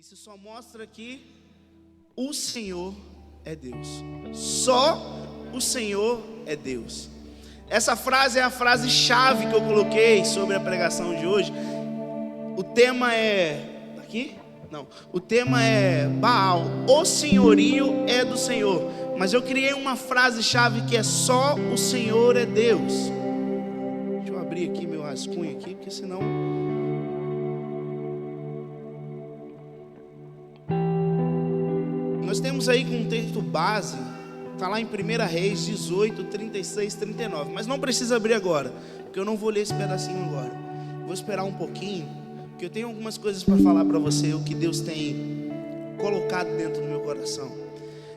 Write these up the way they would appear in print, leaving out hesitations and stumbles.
Isso só mostra que o Senhor é Deus. Só o Senhor é Deus. Essa frase é a frase chave que eu coloquei sobre a pregação de hoje. O tema é... aqui? Não. O tema é Baal, o senhorio é do Senhor. Mas eu criei uma frase chave que é só o Senhor é Deus. Deixa eu abrir aqui meu rascunho aqui, porque senão... Nós temos aí com um texto base, está lá em 1 Reis 18, 36, 39. Mas não precisa abrir agora, porque eu não vou ler esse pedacinho agora. Vou esperar um pouquinho, porque eu tenho algumas coisas para falar para você, o que Deus tem colocado dentro do meu coração.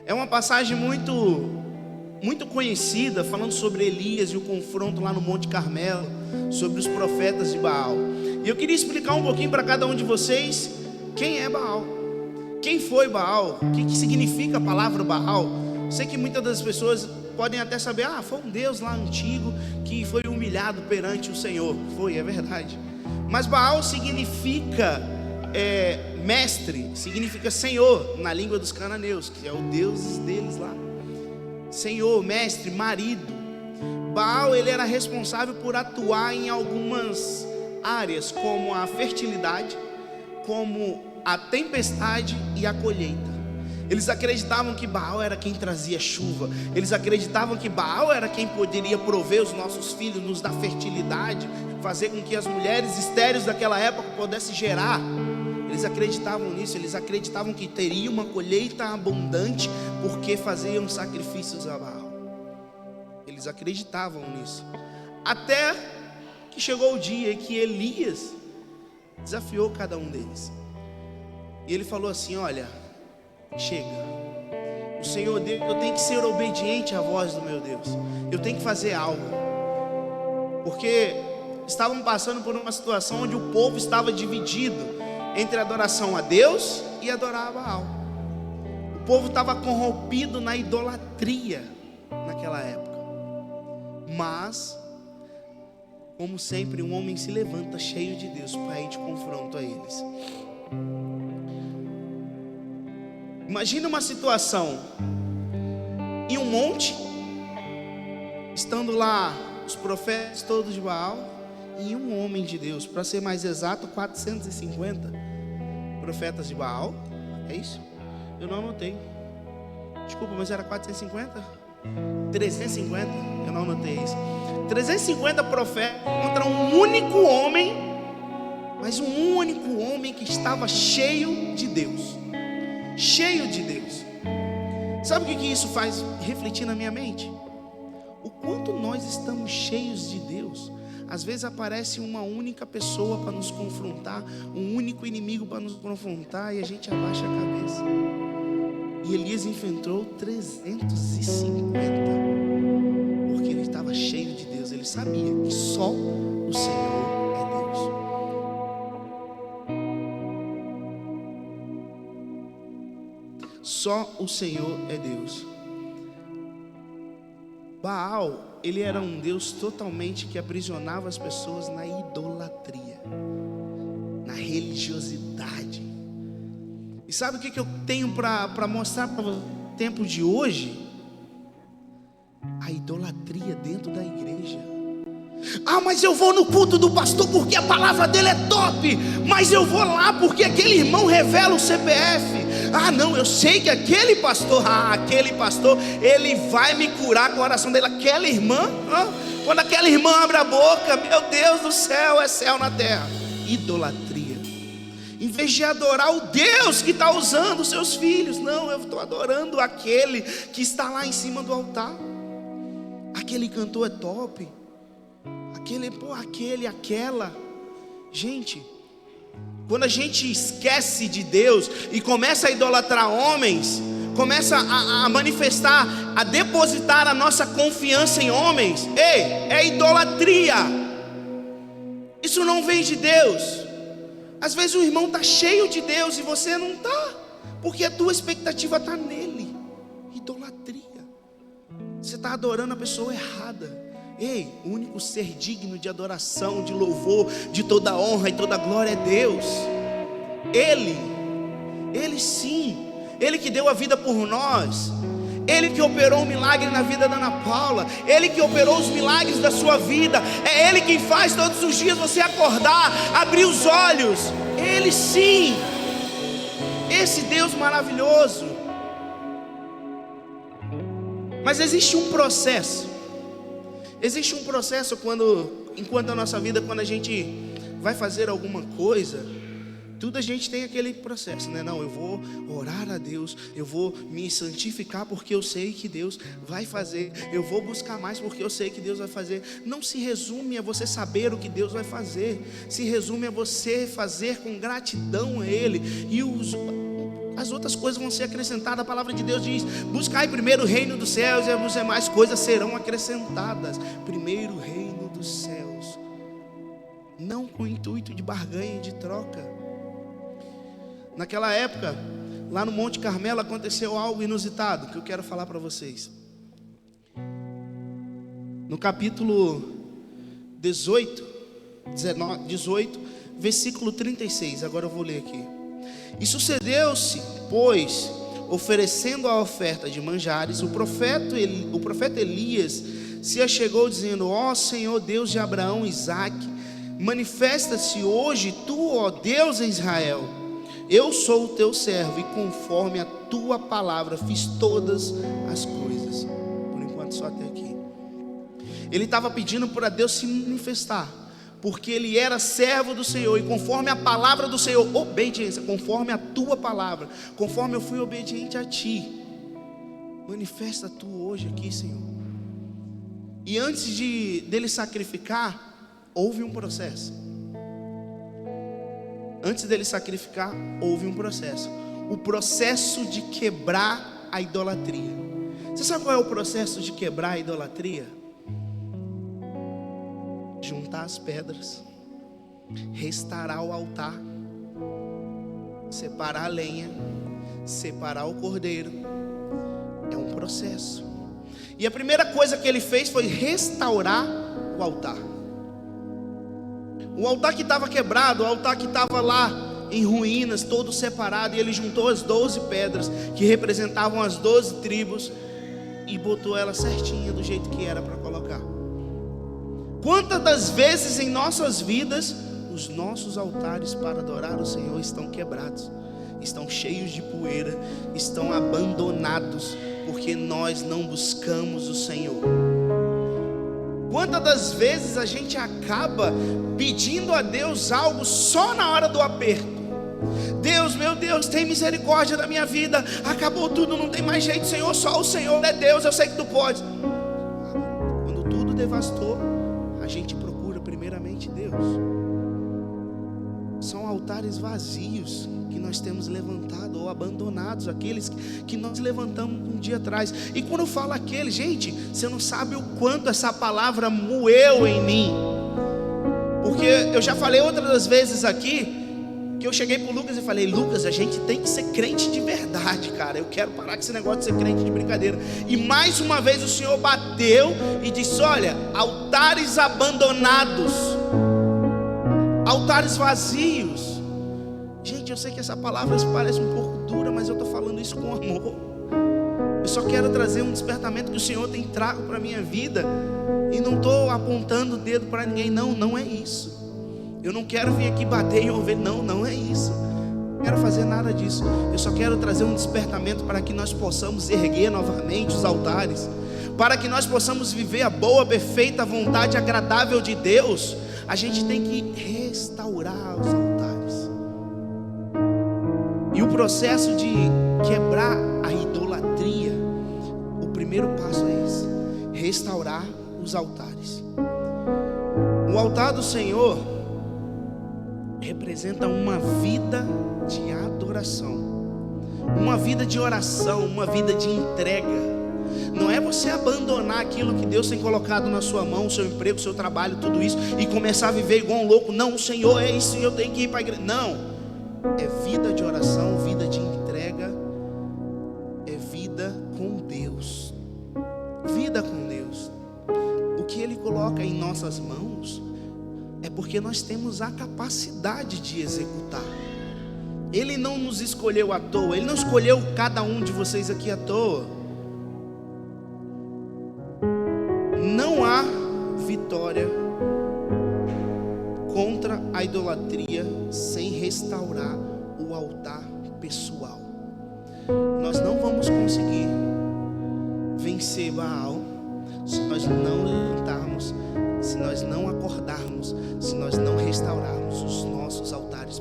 É uma passagem muito conhecida, falando sobre Elias e o confronto lá no Monte Carmelo, sobre os profetas de Baal. E eu queria explicar um pouquinho para cada um de vocês quem é Baal. Quem foi Baal? O que significa a palavra Baal? Sei que muitas das pessoas podem até saber, foi um Deus lá antigo que foi humilhado perante o Senhor. Foi, é verdade. Mas Baal significa mestre, significa Senhor na língua dos cananeus, que é o Deus deles lá. Senhor, mestre, marido. Baal, ele era responsável por atuar em algumas áreas, como a fertilidade, como a tempestade e a colheita. Eles acreditavam que Baal era quem trazia chuva. Eles acreditavam que Baal era quem poderia prover os nossos filhos, nos dar fertilidade, fazer com que as mulheres estéreis daquela época pudessem gerar. Eles acreditavam nisso. Eles acreditavam que teria uma colheita abundante porque faziam sacrifícios a Baal. Eles acreditavam nisso. Até que chegou o dia que Elias desafiou cada um deles. E ele falou assim: olha, chega. O Senhor Deus, eu tenho que ser obediente à voz do meu Deus. Eu tenho que fazer algo. Porque estavam passando por uma situação onde o povo estava dividido entre adoração a Deus e adorar a Baal. O povo estava corrompido na idolatria naquela época. Mas, como sempre, um homem se levanta cheio de Deus para ir de confronto a eles. Imagina uma situação em um monte, estando lá os profetas todos de Baal e um homem de Deus, para ser mais exato, 450 profetas de Baal. É isso? Eu não anotei. Desculpa, mas era 450? 350? Eu não anotei isso. 350 profetas contra um único homem, mas um único homem que estava cheio de Deus. Cheio de Deus. Sabe o que isso faz refletir na minha mente? O quanto nós estamos cheios de Deus. Às vezes aparece uma única pessoa para nos confrontar, um único inimigo para nos confrontar, e a gente abaixa a cabeça. E Elias enfrentou 350, porque ele estava cheio de Deus. Ele sabia que só o Senhor é Deus. Só o Senhor é Deus. Baal, ele era um Deus totalmente que aprisionava as pessoas na idolatria, na religiosidade. E sabe o que eu tenho para mostrar para você no tempo de hoje? A idolatria dentro da igreja. Mas eu vou no culto do pastor porque a palavra dele é top. Mas eu vou lá porque aquele irmão revela o CPF. Não, eu sei que aquele pastor, ele vai me curar com a oração dele. Aquela irmã, quando aquela irmã abre a boca, meu Deus do céu, é céu na terra. Idolatria. Em vez de adorar o Deus que está usando os seus filhos, não, eu estou adorando aquele que está lá em cima do altar. Aquele cantor é top. Aquela. Gente, quando a gente esquece de Deus e começa a idolatrar homens, começa a manifestar, a depositar a nossa confiança em homens, é idolatria. Isso não vem de Deus. Às vezes o irmão está cheio de Deus e você não está, porque a tua expectativa está nele. Idolatria. Você está adorando a pessoa errada. O único ser digno de adoração, de louvor, de toda honra e toda glória é Deus. Ele Ele sim, Ele que deu a vida por nós, Ele que operou um milagre na vida da Ana Paula, Ele que operou os milagres da sua vida, é Ele quem faz todos os dias você acordar, abrir os olhos. Ele sim, esse Deus maravilhoso. Mas existe um processo enquanto a nossa vida, quando a gente vai fazer alguma coisa, tudo a gente tem aquele processo, né? Não, eu vou orar a Deus, eu vou me santificar porque eu sei que Deus vai fazer, eu vou buscar mais porque eu sei que Deus vai fazer. Não se resume a você saber o que Deus vai fazer, se resume a você fazer com gratidão a Ele, e as outras coisas vão ser acrescentadas. A palavra de Deus diz: buscai primeiro o reino dos céus e as demais coisas serão acrescentadas. Primeiro o reino dos céus, não com o intuito de barganha e de troca. Naquela época, lá no Monte Carmelo, aconteceu algo inusitado que eu quero falar para vocês. No capítulo 18, versículo 36, agora eu vou ler aqui. E sucedeu-se, pois, oferecendo a oferta de manjares, o profeta Elias se achegou dizendo: ó Senhor Deus de Abraão e Isaque, manifesta-se hoje tu, ó Deus em Israel. Eu sou o teu servo e conforme a tua palavra fiz todas as coisas. Por enquanto só até aqui. Ele estava pedindo para Deus se manifestar, porque ele era servo do Senhor, e conforme a palavra do Senhor, obediência, conforme a tua palavra, conforme eu fui obediente a ti, manifesta tu hoje aqui, Senhor. E antes dele sacrificar, houve um processo. Antes dele sacrificar, houve um processo. O processo de quebrar a idolatria. Você sabe qual é o processo de quebrar a idolatria? Juntar as pedras, restaurar o altar, separar a lenha, separar o cordeiro. É um processo. E a primeira coisa que ele fez foi restaurar o altar. O altar que estava quebrado, o altar que estava lá em ruínas, todo separado, e ele juntou as 12 pedras que representavam as 12 tribos e botou ela certinha do jeito que era para colocar. Quantas das vezes em nossas vidas os nossos altares para adorar o Senhor estão quebrados, estão cheios de poeira, estão abandonados, porque nós não buscamos o Senhor. Quantas das vezes a gente acaba pedindo a Deus algo só na hora do aperto? Deus, meu Deus, tem misericórdia da minha vida, acabou tudo, não tem mais jeito, Senhor, só o Senhor é Deus, eu sei que tu podes. Quando tudo devastou, a gente procura primeiramente Deus. São altares vazios que nós temos levantado ou abandonados, aqueles que nós levantamos um dia atrás. E quando eu falo aquele, gente, você não sabe o quanto essa palavra moeu em mim, porque eu já falei outras das vezes aqui, que eu cheguei pro Lucas e falei: Lucas, a gente tem que ser crente de verdade, cara, eu quero parar com esse negócio de ser crente de brincadeira. E mais uma vez o Senhor bateu e disse: olha, altares abandonados, altares vazios. Gente, eu sei que essa palavra parece um pouco dura, mas eu estou falando isso com amor. Eu só quero trazer um despertamento que o Senhor tem trago para a minha vida, e não estou apontando o dedo para ninguém, não é isso. Eu não quero vir aqui bater em ouvir, não é isso. Não quero fazer nada disso. Eu só quero trazer um despertamento para que nós possamos erguer novamente os altares, para que nós possamos viver a boa, perfeita vontade agradável de Deus. A gente tem que restaurar os altares. E o processo de quebrar a idolatria, o primeiro passo é esse: restaurar os altares. O altar do Senhor representa uma vida de adoração, uma vida de oração, uma vida de entrega. Não é você abandonar aquilo que Deus tem colocado na sua mão, o seu emprego, o seu trabalho, tudo isso, e começar a viver igual um louco. Não, Senhor, é isso, eu tenho que ir para a igreja. Não, é vida de oração, vida de entrega, é vida com Deus. Vida com Deus. O que Ele coloca em nossas mãos é porque nós temos a capacidade de executar. Ele não nos escolheu à toa. Ele não escolheu cada um de vocês aqui à toa. Não há vitória contra a idolatria sem restaurar o altar pessoal. Nós não vamos conseguir vencer Baal se nós não levantarmos, se nós não acordarmos, se nós não restaurarmos os nossos altares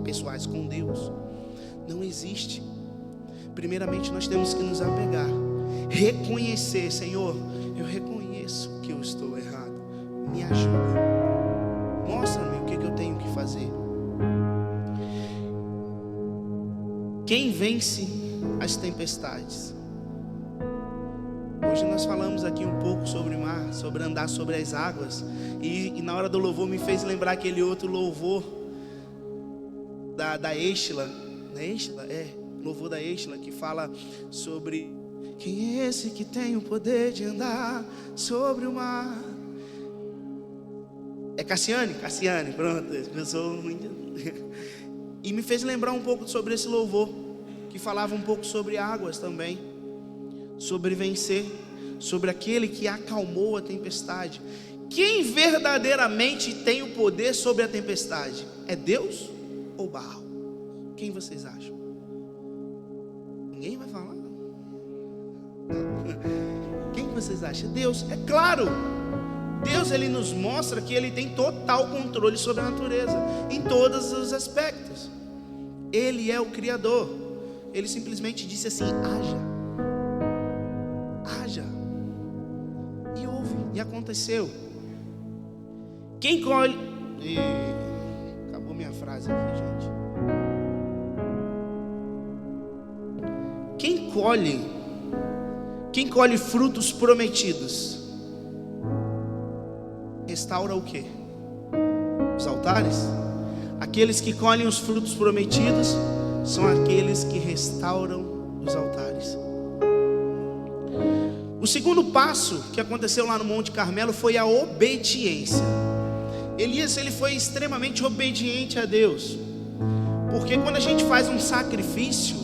pessoais com Deus. Não existe. Primeiramente nós temos que nos apegar, reconhecer: Senhor, eu reconheço que eu estou errado, me ajuda, mostra-me o que eu tenho que fazer. Quem vence as tempestades? Hoje nós falamos aqui um pouco sobre o mar, sobre andar sobre as águas, e na hora do louvor me fez lembrar aquele outro louvor da Êxila, louvor da Êxila, que fala sobre: quem é esse que tem o poder de andar sobre o mar? É Cassiane, pronto, eu sou muito... E me fez lembrar um pouco sobre esse louvor, que falava um pouco sobre águas também, sobre vencer, sobre aquele que acalmou a tempestade. Quem verdadeiramente tem o poder sobre a tempestade? É Deus ou Baal? Quem vocês acham? Ninguém vai falar? Quem vocês acham? Deus, é claro. Deus, ele nos mostra que ele tem total controle sobre a natureza, em todos os aspectos. Ele é o Criador. Ele simplesmente disse assim: haja, e houve, e aconteceu. Quem colhe... acabou minha frase aqui, gente. Quem colhe frutos prometidos restaura o quê? Os altares? Aqueles que colhem os frutos prometidos são aqueles que restauram os altares. O segundo passo que aconteceu lá no Monte Carmelo foi a obediência. Elias, ele foi extremamente obediente a Deus, porque quando a gente faz um sacrifício,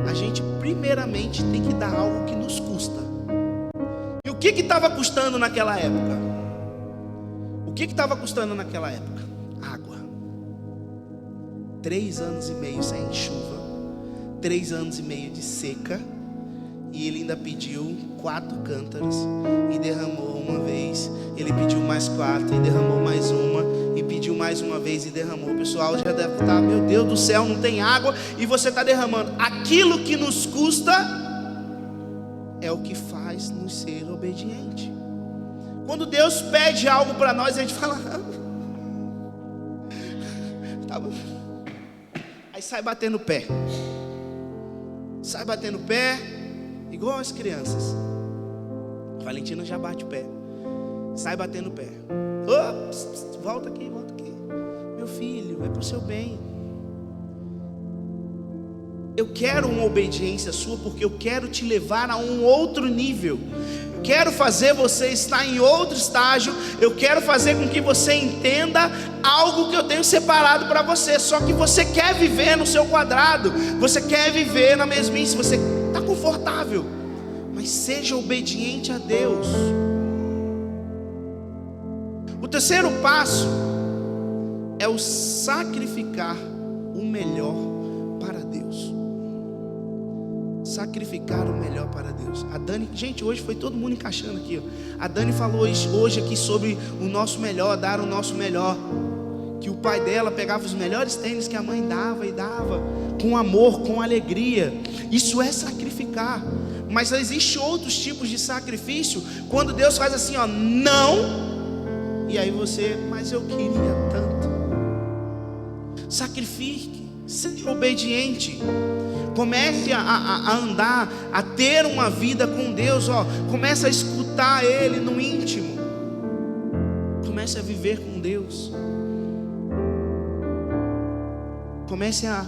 a gente primeiramente tem que dar algo que nos custa. E o que estava custando naquela época? O que estava custando naquela época? Água. 3 anos e meio sem chuva, 3 anos e meio de seca, e ele ainda pediu 4 cântaros e derramou uma vez. Ele pediu mais 4 e derramou mais uma, e pediu mais uma vez e derramou. O pessoal já deve estar: meu Deus do céu, não tem água e você está derramando. Aquilo que nos custa é o que faz nos ser obediente. Quando Deus pede algo para nós, a gente fala: tá bom. Aí sai batendo o pé, igual as crianças. Valentina já bate o pé, sai batendo o pé. Oh, volta aqui, meu filho, é pro seu bem. Eu quero uma obediência sua, porque eu quero te levar a um outro nível. Eu quero fazer você estar em outro estágio. Eu quero fazer com que você entenda algo que eu tenho separado para você. Só que você quer viver no seu quadrado, você quer viver na mesmice, você está confortável. Mas seja obediente a Deus. O terceiro passo é o sacrificar o melhor para Deus. Sacrificar o melhor para Deus. A Dani, gente, hoje foi todo mundo encaixando aqui, ó. A Dani falou hoje aqui sobre o nosso melhor, dar o nosso melhor. Que o pai dela pegava os melhores tênis que a mãe dava, e dava com amor, com alegria. Isso é sacrificar. Mas existem outros tipos de sacrifício, quando Deus faz assim, ó, não. E aí você: mas eu queria tanto. Sacrifique, seja obediente. Comece a andar, a ter uma vida com Deus, ó. Comece a escutar Ele no íntimo. Comece a viver com Deus. Comece a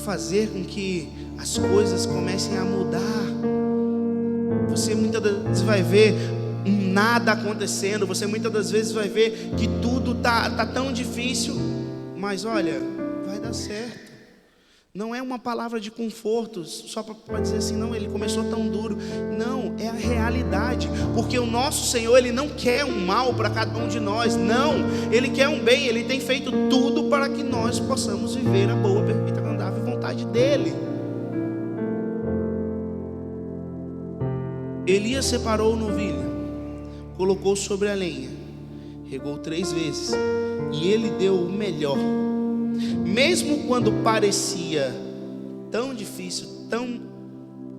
fazer com que as coisas comecem a mudar. Você muitas das vezes vai ver nada acontecendo. Você muitas das vezes vai ver que tudo tá tão difícil. Mas olha, vai dar certo. Não é uma palavra de conforto, só para dizer assim, não, ele começou tão duro. Não, é a realidade. Porque o nosso Senhor, Ele não quer um mal para cada um de nós. Não, Ele quer um bem. Ele tem feito tudo para que nós possamos viver a boa, perfeita, agradável vontade dEle. Elias separou o novilho, colocou sobre a lenha, regou 3 vezes, e ele deu o melhor. Mesmo quando parecia tão difícil, tão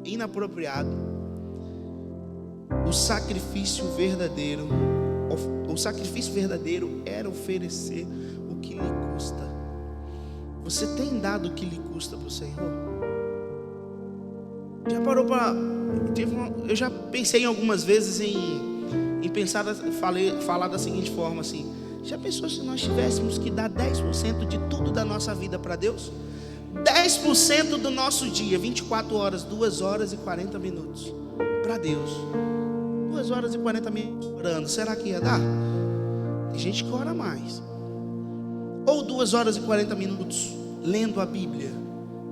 inapropriado, o sacrifício verdadeiro era oferecer o que lhe custa. Você tem dado o que lhe custa para o Senhor? Já parou para... Eu já pensei em algumas vezes em pensar, falar da seguinte forma assim: já pensou se nós tivéssemos que dar 10% de tudo da nossa vida para Deus? 10% do nosso dia, 24 horas, 2 horas e 40 minutos para Deus. 2 horas e 40 minutos orando, será que ia dar? Tem gente que ora mais. Ou 2 horas e 40 minutos lendo a Bíblia,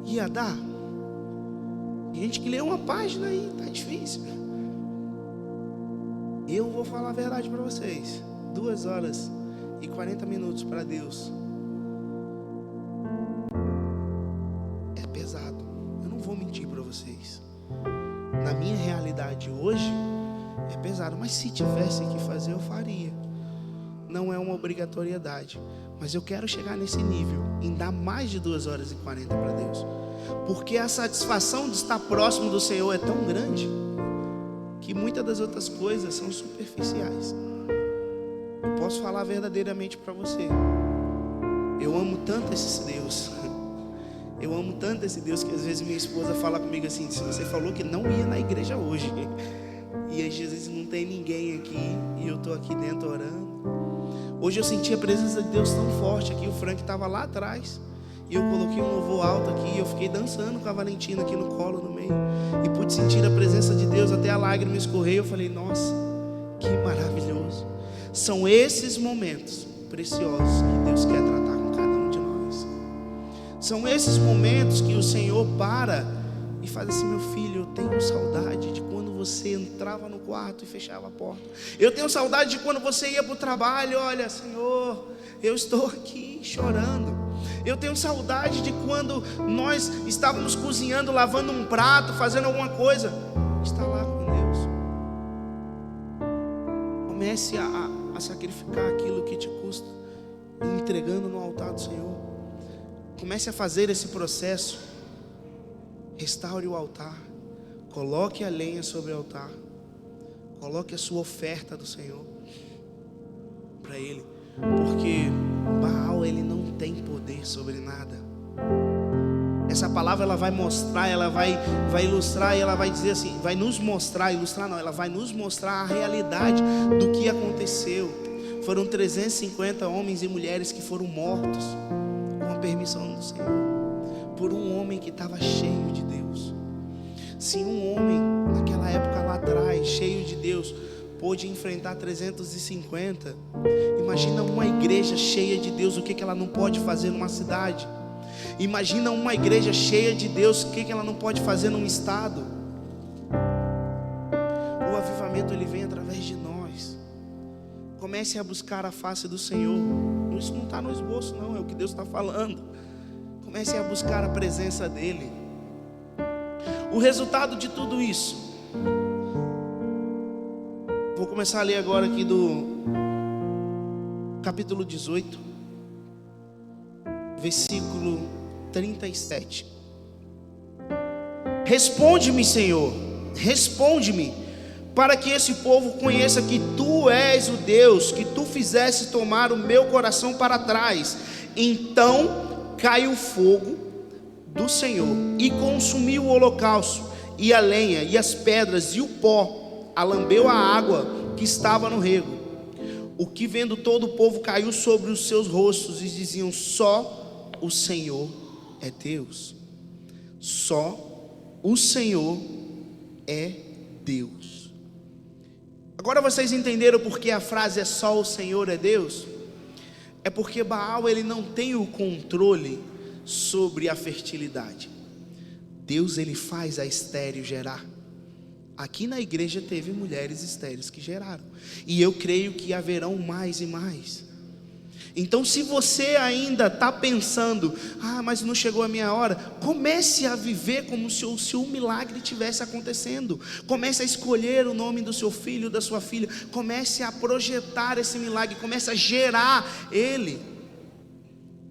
ia dar? Tem gente que lê uma página aí, tá difícil. Eu vou falar a verdade para vocês: 2 horas e 40 minutos para Deus é pesado. Eu não vou mentir para vocês. Na minha realidade hoje é pesado, mas se tivesse que fazer, eu faria. Não é uma obrigatoriedade, mas eu quero chegar nesse nível, em dar mais de 2 horas e 40 para Deus, porque a satisfação de estar próximo do Senhor é tão grande que muitas das outras coisas são superficiais. Eu posso falar verdadeiramente para você: eu amo tanto esse Deus, eu amo tanto esse Deus, que às vezes minha esposa fala comigo assim: se você falou que não ia na igreja hoje, e às vezes não tem ninguém aqui, e eu estou aqui dentro orando. Hoje eu senti a presença de Deus tão forte aqui. O Frank estava lá atrás, e eu coloquei um louvor alto aqui, e eu fiquei dançando com a Valentina aqui no colo, no meio, e pude sentir a presença de Deus, até a lágrima escorrer. Eu falei: nossa, que maravilhoso. São esses momentos preciosos que Deus quer tratar com cada um de nós. São esses momentos que o Senhor para e faz assim: meu filho, eu tenho saudade de quando você entrava no quarto e fechava a porta. Eu tenho saudade de quando você ia para o trabalho. Olha, Senhor, eu estou aqui chorando. Eu tenho saudade de quando nós estávamos cozinhando, lavando um prato, fazendo alguma coisa. Está lá com Deus. Comece a sacrificar aquilo que te custa, entregando no altar do Senhor. Comece a fazer esse processo. Restaure o altar. Coloque a lenha sobre o altar. Coloque a sua oferta do Senhor para Ele, porque Baal, ele não tem poder sobre nada. Essa palavra ela vai mostrar, ela vai ilustrar, e ela vai dizer assim, vai nos mostrar, ilustrar não, ela vai nos mostrar a realidade do que aconteceu. Foram 350 homens e mulheres que foram mortos com a permissão do Senhor, por um homem que estava cheio de Deus. Se um homem naquela época lá atrás, cheio de Deus, pôde enfrentar 350, imagina uma igreja cheia de Deus, o que ela não pode fazer numa cidade. Imagina uma igreja cheia de Deus, o que ela não pode fazer num estado. O avivamento ele vem através de nós. Comece a buscar a face do Senhor. Isso não está no esboço não, é o que Deus está falando. Comece a buscar a presença dEle. O resultado de tudo isso, vou começar a ler agora aqui do capítulo 18, versículo 37. Responde-me, Senhor, responde-me, para que esse povo conheça que Tu és o Deus, que Tu fizeste tomar o meu coração para trás. Então caiu o fogo do Senhor e consumiu o holocausto e a lenha e as pedras e o pó, alambeu a água que estava no rego. O que vendo todo o povo caiu sobre os seus rostos e diziam: só o Senhor é Deus. Só o Senhor é Deus. Agora vocês entenderam porque a frase é só o Senhor é Deus? É porque Baal ele não tem o controle sobre a fertilidade. Deus, ele faz a estéril gerar. Aqui na igreja teve mulheres estéreis que geraram, e eu creio que haverão mais e mais. Então, se você ainda está pensando, mas não chegou a minha hora, comece a viver como se o milagre estivesse acontecendo. Comece a escolher o nome do seu filho, da sua filha. Comece a projetar esse milagre, comece a gerar ele.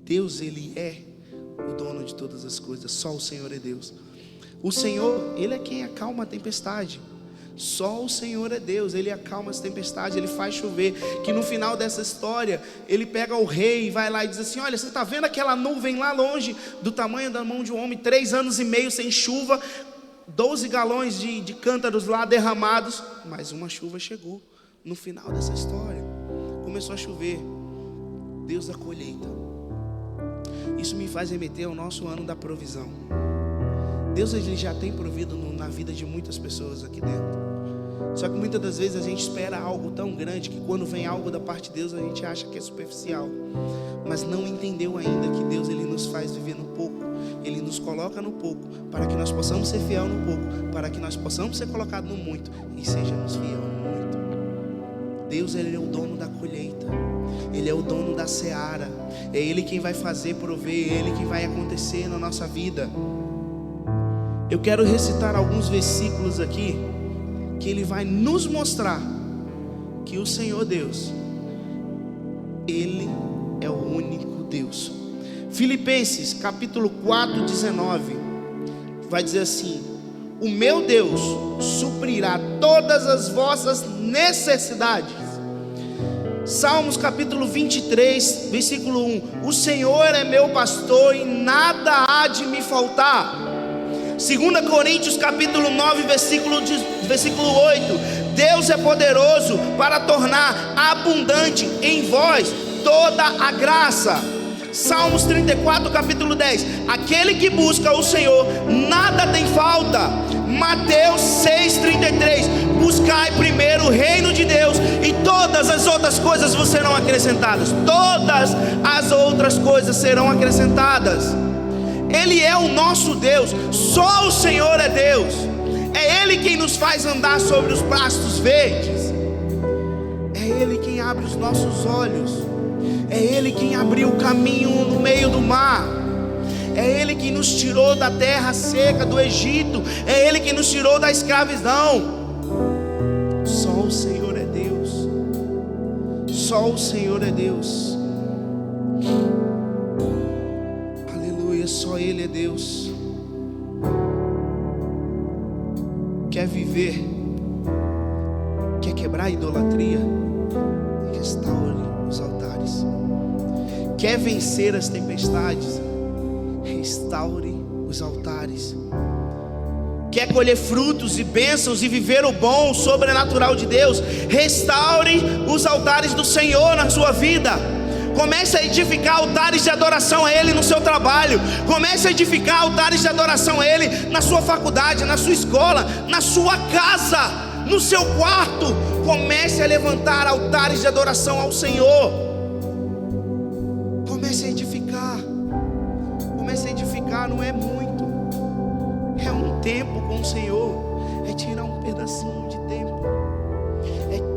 Deus, ele é o dono de todas as coisas, só o Senhor é Deus. O Senhor, ele é quem acalma a tempestade. Só o Senhor é Deus, ele acalma as tempestades, ele faz chover. Que no final dessa história, ele pega o rei e vai lá e diz assim: olha, você está vendo aquela nuvem lá longe, do tamanho da mão de um homem, 3 anos e meio sem chuva, 12 galões de cântaros lá derramados, mas uma chuva chegou. No final dessa história, começou a chover. Deus da colheita. Isso me faz remeter ao nosso ano da provisão. Deus, ele já tem provido na vida de muitas pessoas aqui dentro. Só que muitas das vezes a gente espera algo tão grande que quando vem algo da parte de Deus a gente acha que é superficial, mas não entendeu ainda que Deus, ele nos faz viver no pouco. Ele nos coloca no pouco para que nós possamos ser fiel no pouco, para que nós possamos ser colocados no muito e sejamos fiel no muito. Deus, ele é o dono da colheita, ele é o dono da seara, é ele quem vai fazer prover, é ele quem vai acontecer na nossa vida. Eu quero recitar alguns versículos aqui, que ele vai nos mostrar que o Senhor Deus, ele é o único Deus. Filipenses capítulo 4, 19, vai dizer assim: o meu Deus suprirá todas as vossas necessidades. Salmos capítulo 23, versículo 1: o Senhor é meu pastor e nada há de me faltar. 2 Coríntios capítulo 9, versículo 8: Deus é poderoso para tornar abundante em vós toda a graça. Salmos 34, capítulo 10: aquele que busca o Senhor nada tem falta. Mateus 6,33: buscai primeiro o reino de Deus e todas as outras coisas vos serão acrescentadas. Todas as outras coisas serão acrescentadas. Ele é o nosso Deus, só o Senhor é Deus. É Ele quem nos faz andar sobre os pastos verdes. É Ele quem abre os nossos olhos. É Ele quem abriu o caminho no meio do mar. É Ele que nos tirou da terra seca do Egito. É Ele que nos tirou da escravidão. Só o Senhor é Deus. Só o Senhor é Deus. Só Ele é Deus. Quer viver? Quer quebrar a idolatria? Restaure os altares. Quer vencer as tempestades? Restaure os altares. Quer colher frutos e bênçãos e viver o bom, o sobrenatural de Deus? Restaure os altares do Senhor na sua vida. Comece a edificar altares de adoração a Ele no seu trabalho. Comece a edificar altares de adoração a Ele na sua faculdade, na sua escola, na sua casa, no seu quarto. Comece a levantar altares de adoração ao Senhor. Comece a edificar. Comece a edificar, não é muito. É um tempo com o Senhor. É tirar um pedacinho de tempo.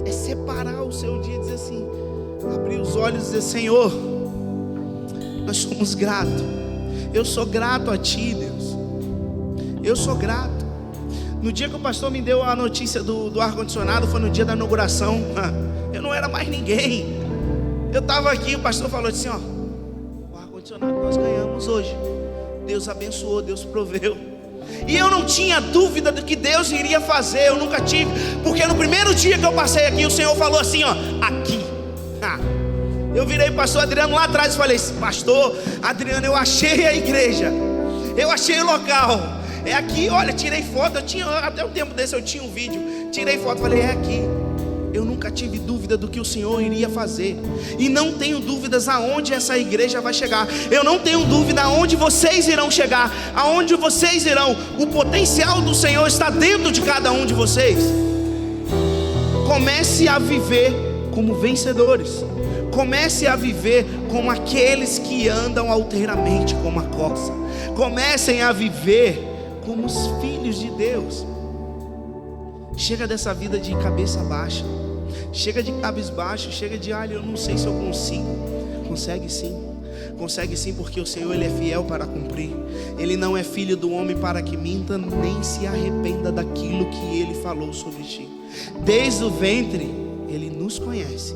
É separar o seu dia e dizer assim, abrir os olhos e dizer: Senhor, nós somos gratos. Eu sou grato a Ti, Deus. Eu sou grato. No dia que o pastor me deu a notícia do ar-condicionado, foi no dia da inauguração. Eu não era mais ninguém. Eu estava aqui, o pastor falou assim: ó, o ar-condicionado nós ganhamos hoje. Deus abençoou, Deus proveu. E eu não tinha dúvida do que Deus iria fazer. Eu nunca tive. Porque no primeiro dia que eu passei aqui, o Senhor falou assim: ó, aqui. Eu virei para o pastor Adriano lá atrás e falei: pastor Adriano, eu achei a igreja, eu achei o local, é aqui. Olha, tirei foto, eu tinha, até um tempo desse eu tinha um vídeo, tirei foto, falei: é aqui. Eu nunca tive dúvida do que o Senhor iria fazer. E não tenho dúvidas aonde essa igreja vai chegar. Eu não tenho dúvida aonde vocês irão chegar, aonde vocês irão. O potencial do Senhor está dentro de cada um de vocês. Comece a viver como vencedores. Comece a viver como aqueles que andam alteiramente como a corça. Comecem a viver como os filhos de Deus. Chega dessa vida de cabeça baixa. Chega de cabisbaixo. Chega de, eu não sei se eu consigo. Consegue sim. Consegue sim, porque o Senhor, Ele é fiel para cumprir. Ele não é filho do homem para que minta, nem se arrependa daquilo que Ele falou sobre ti. Desde o ventre, Ele nos conhece.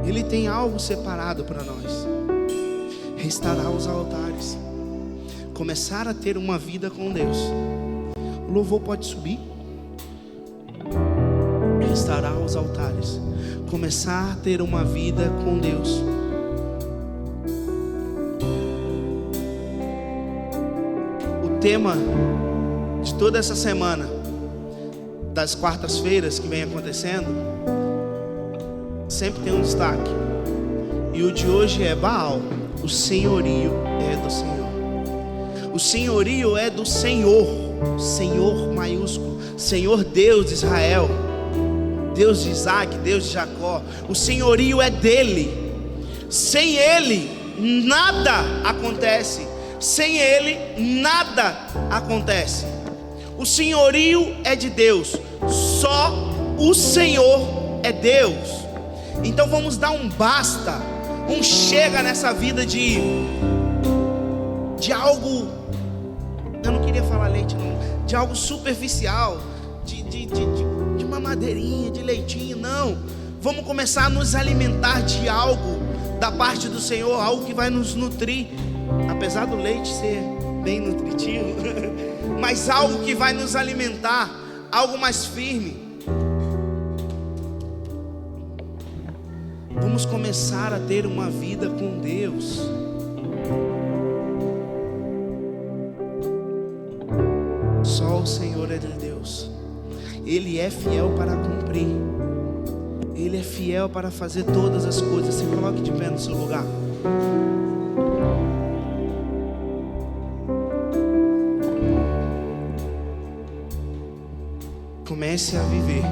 Ele tem algo separado para nós. Restaurar os altares. Começar a ter uma vida com Deus. O louvor pode subir. Restaurar os altares. Começar a ter uma vida com Deus. O tema de toda essa semana, das quartas-feiras que vem acontecendo, sempre tem um destaque. E o de hoje é Baal. O senhorio é do Senhor. O senhorio é do Senhor. Senhor maiúsculo. Senhor Deus de Israel, Deus de Isaac, Deus de Jacó. O senhorio é dele. Sem ele nada acontece. Sem ele nada acontece. O senhorio é de Deus. Só o Senhor é Deus. Então vamos dar um basta, um chega nessa vida de algo, eu não queria falar leite não, de algo superficial, de mamadeirinha, de leitinho, não. Vamos começar a nos alimentar de algo da parte do Senhor, algo que vai nos nutrir, apesar do leite ser bem nutritivo, mas algo que vai nos alimentar, algo mais firme. Vamos começar a ter uma vida com Deus. Só o Senhor é de Deus. Ele é fiel para cumprir. Ele é fiel para fazer todas as coisas. Se coloque de pé no seu lugar. Comece a viver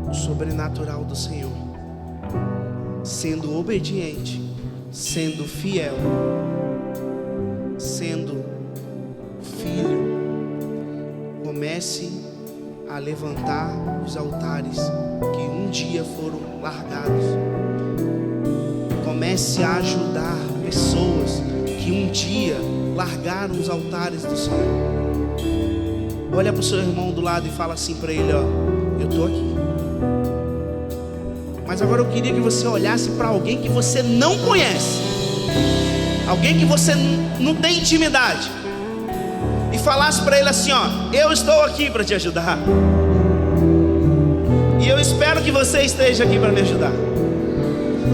o sobrenatural do Senhor, sendo obediente, sendo fiel, sendo filho. Comece a levantar os altares que um dia foram largados. Comece a ajudar pessoas que um dia largaram os altares do Senhor. Olha para o seu irmão do lado e fala assim para ele: ó, eu estou aqui. Mas agora eu queria que você olhasse para alguém que você não conhece, alguém que você não tem intimidade, e falasse para ele assim: ó, eu estou aqui para te ajudar. E eu espero que você esteja aqui para me ajudar.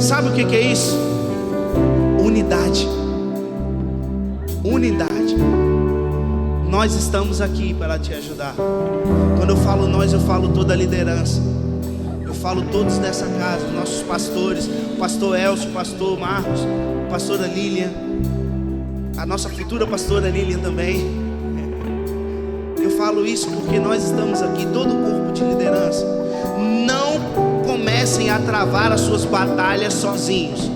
Sabe o que é isso? Unidade. Unidade. Nós estamos aqui para te ajudar. Quando eu falo nós, eu falo toda a liderança. Eu falo todos dessa casa, nossos pastores, o pastor Elcio, o pastor Marcos, a pastora Lilian, a nossa futura pastora Lilian também. Eu falo isso porque nós estamos aqui, todo o corpo de liderança. Não comecem a travar as suas batalhas sozinhos.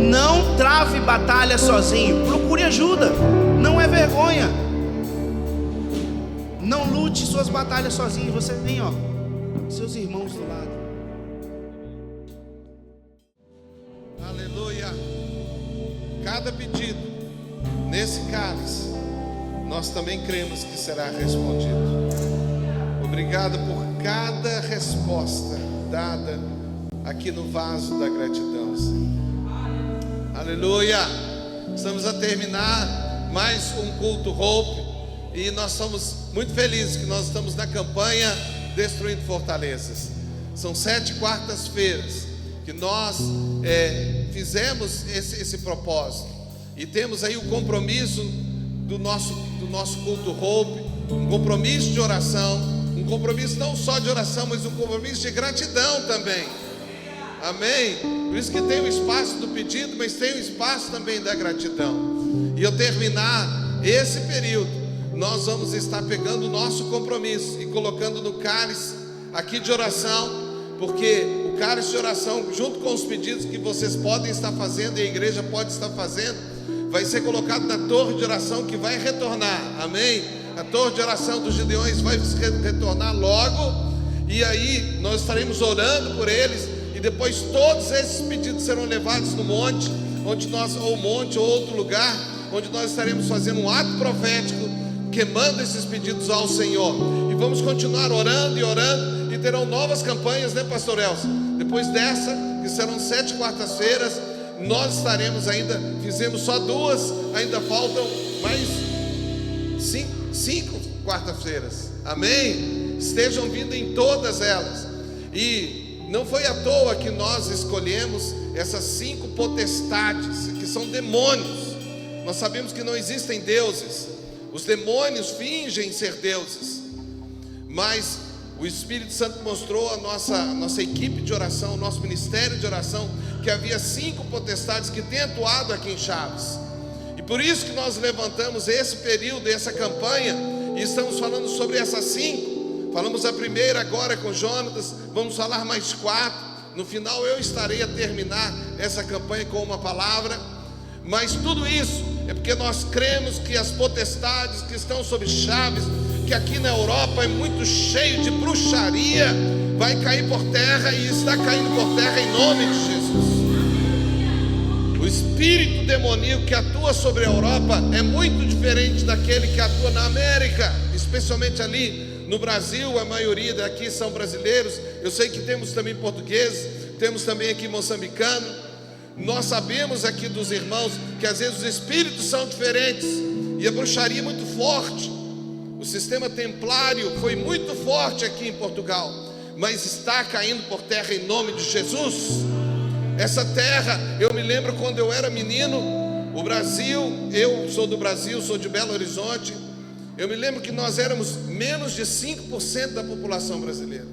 Não trave batalha sozinho. Procure ajuda. Não é vergonha. Não lute suas batalhas sozinho. Você tem, ó, seus irmãos do lado. Aleluia. Cada pedido nesse cálice, nós também cremos que será respondido. Obrigado por cada resposta dada aqui no vaso da gratidão, Senhor. Aleluia. Estamos a terminar mais um culto Hope, e nós somos muito felizes que nós estamos na campanha Destruindo Fortalezas. São 7 quartas-feiras que nós fizemos esse propósito, e temos aí o compromisso do nosso culto Hope, um compromisso de oração, um compromisso não só de oração, mas um compromisso de gratidão também. Amém? Por isso que tem o espaço do pedido, mas tem o espaço também da gratidão. E ao terminar esse período, nós vamos estar pegando o nosso compromisso e colocando no cálice aqui de oração, porque o cálice de oração, junto com os pedidos que vocês podem estar fazendo e a igreja pode estar fazendo, vai ser colocado na torre de oração que vai retornar, amém? A torre de oração dos Gideões vai retornar logo, e aí nós estaremos orando por eles, e depois todos esses pedidos serão levados no monte, ou monte ou outro lugar, onde nós estaremos fazendo um ato profético, queimando esses pedidos ao Senhor, e vamos continuar orando e orando, e terão novas campanhas, né, Pastor Elcio? Depois dessa, que serão 7 quartas-feiras, nós estaremos ainda, fizemos só 2, ainda faltam mais 5 quartas-feiras, amém? Estejam vindo em todas elas, e não foi à toa que nós escolhemos essas 5 potestades, que são demônios. Nós sabemos que não existem deuses, os demônios fingem ser deuses, mas o Espírito Santo mostrou a nossa equipe de oração, o nosso ministério de oração, que havia 5 potestades que têm atuado aqui em Chaves, e por isso que nós levantamos esse período, essa campanha, e estamos falando sobre essas 5. Falamos a primeira agora com Jonatas, vamos falar mais 4, no final eu estarei a terminar essa campanha com uma palavra, mas tudo isso é porque nós cremos que as potestades que estão sobre Chaves, que aqui na Europa é muito cheio de bruxaria, vai cair por terra, e está caindo por terra em nome de Jesus. O espírito demoníaco que atua sobre a Europa é muito diferente daquele que atua na América, especialmente ali no Brasil. A maioria daqui são brasileiros, eu sei que temos também portugueses, temos também aqui moçambicano. Nós sabemos aqui dos irmãos que às vezes os espíritos são diferentes, e a bruxaria é muito forte. O sistema templário foi muito forte aqui em Portugal, mas está caindo por terra em nome de Jesus. Essa terra, eu me lembro quando eu era menino, o Brasil, eu sou do Brasil, sou de Belo Horizonte, eu me lembro que nós éramos menos de 5% da população brasileira.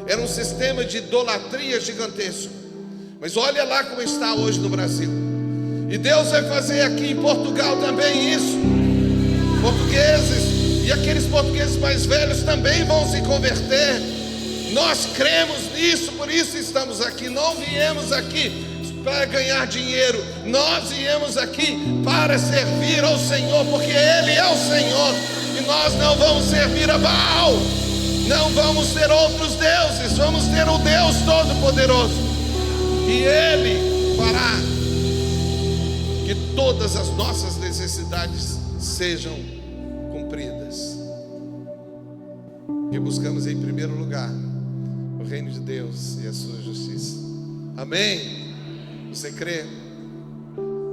Era um sistema de idolatria gigantesco. Mas olha lá como está hoje no Brasil. E Deus vai fazer aqui em Portugal também isso. Portugueses, e aqueles portugueses mais velhos também vão se converter. Nós cremos nisso, por isso estamos aqui. Não viemos aqui para ganhar dinheiro, nós viemos aqui para servir ao Senhor, porque Ele é o Senhor, e nós não vamos servir a Baal, não vamos ter outros deuses, vamos ter o Deus Todo-Poderoso, e Ele fará que todas as nossas necessidades sejam cumpridas. E buscamos em primeiro lugar o reino de Deus e a sua justiça. Amém? Você crê?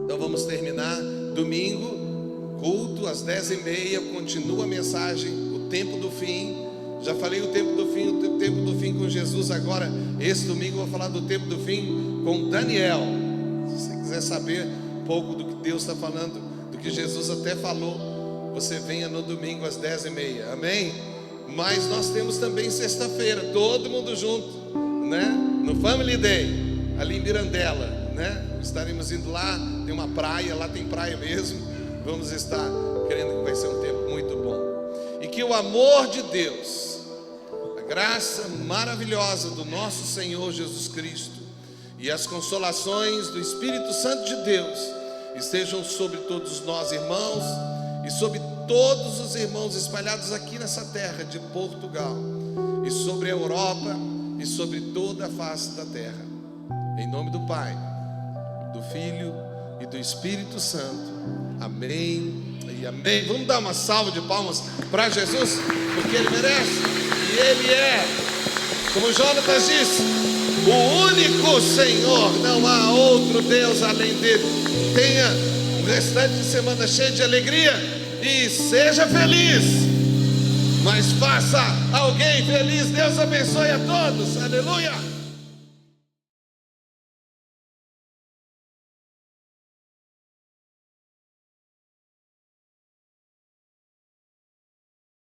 Então vamos terminar domingo, culto às 10h30, continua a mensagem, o tempo do fim. Já falei o tempo do fim com Jesus. Agora, esse domingo eu vou falar do tempo do fim com Daniel. Se você quiser saber um pouco do que Deus está falando, do que Jesus até falou, você venha no domingo às 10h30, amém? Mas nós temos também sexta-feira, todo mundo junto, né? No Family Day, ali em Mirandela, né? Estaremos indo lá, tem uma praia, lá tem praia mesmo. Vamos estar querendo que vai ser um tempo muito bom. E que o amor de Deus, a graça maravilhosa do nosso Senhor Jesus Cristo e as consolações do Espírito Santo de Deus estejam sobre todos nós, irmãos, e sobre todos os irmãos espalhados aqui nessa terra de Portugal, e sobre a Europa, e sobre toda a face da terra. Em nome do Pai, do Filho e do Espírito Santo. Amém e amém. Vamos dar uma salva de palmas para Jesus, porque Ele merece. E Ele é, como Jonatas disse, o único Senhor. Não há outro Deus além dele. Tenha um restante de semana cheio de alegria e seja feliz, mas faça alguém feliz. Deus abençoe a todos. Aleluia.